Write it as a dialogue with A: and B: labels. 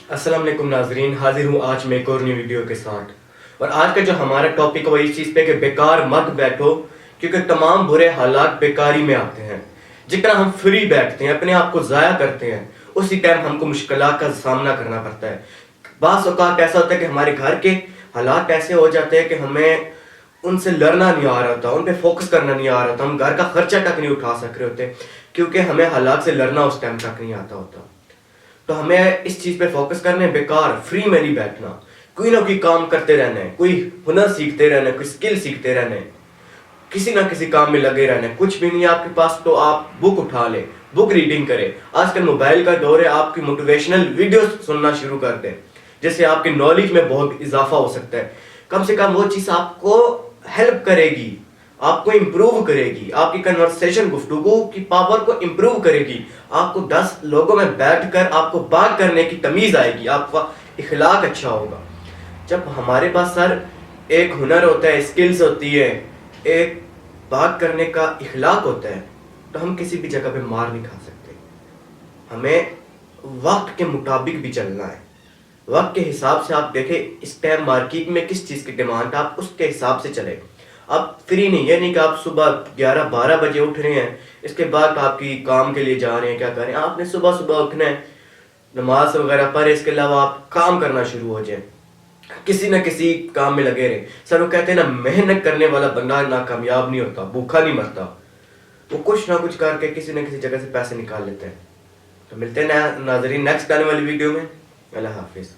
A: السلام علیکم ناظرین، حاضر ہوں آج میں ایک اور نئی ویڈیو کے ساتھ. اور آج کا جو ہمارا ٹاپک ہے وہ اس چیز پہ کہ بیکار مت بیٹھو، کیونکہ تمام برے حالات بیکاری میں آتے ہیں. جتنا ہم فری بیٹھتے ہیں، اپنے آپ کو ضائع کرتے ہیں، اسی ٹائم ہم کو مشکلات کا سامنا کرنا پڑتا ہے. بعض اوقات ایسا ہوتا ہے کہ ہمارے گھر کے حالات ایسے ہو جاتے ہیں کہ ہمیں ان سے لڑنا نہیں آ رہا ہوتا، ان پہ فوکس کرنا نہیں آ رہا ہوتا، ہم گھر کا خرچہ تک نہیں اٹھا سک رہے ہوتے، کیونکہ ہمیں حالات سے لڑنا اس ٹائم تک نہیں آتا ہوتا. تو ہمیں اس چیز پہ فوکس کرنا ہے، بیکار فری میں نہیں بیٹھنا، کوئی نہ کوئی کام کرتے رہنا ہے، کوئی ہنر سیکھتے رہنا ہے، کوئی سکل سیکھتے رہنا ہے، کسی نہ کسی کام میں لگے رہنا ہے. کچھ بھی نہیں ہے آپ کے پاس تو آپ بک اٹھا لیں، بک ریڈنگ کریں. آج کل موبائل کا دور ہے، آپ کی موٹیویشنل ویڈیوز سننا شروع کر دیں، جس سے آپ کی نالج میں بہت اضافہ ہو سکتا ہے. کم سے کم وہ چیز آپ کو ہیلپ کرے گی، آپ کو امپروو کرے گی، آپ کی کنورسیشن گفتگو کی پاور کو امپروو کرے گی. آپ کو 10 لوگوں میں بیٹھ کر آپ کو بات کرنے کی تمیز آئے گی، آپ کا اخلاق اچھا ہوگا. جب ہمارے پاس سر ایک ہنر ہوتا ہے، اسکلز ہوتی ہے، ایک بات کرنے کا اخلاق ہوتا ہے، تو ہم کسی بھی جگہ پہ مار نہیں کھا سکتے. ہمیں وقت کے مطابق بھی چلنا ہے. وقت کے حساب سے آپ دیکھیں اس ٹائم مارکیٹ میں کس چیز کی ڈیمانڈ ہے، آپ اس کے حساب سے چلیں. آپ فری نہیں، یہ نہیں کہ آپ صبح 11-12 بجے اٹھ رہے ہیں، اس کے بعد آپ کی کام کے لیے جا رہے ہیں، کیا کر رہے ہیں. آپ نے صبح اٹھنا ہے، نماز وغیرہ پڑھے، اس کے علاوہ آپ کام کرنا شروع ہو جائیں، کسی نہ کسی کام میں لگے رہے. سر وہ کہتے ہیں نا، محنت کرنے والا بندہ ناکامیاب نہیں ہوتا، بھوکا نہیں مرتا، وہ کچھ نہ کچھ کر کے کسی نہ کسی جگہ سے پیسے نکال لیتے ہیں. تو ملتے ہیں ناظرین نیکسٹ آنے والی ویڈیو میں. اللہ حافظ.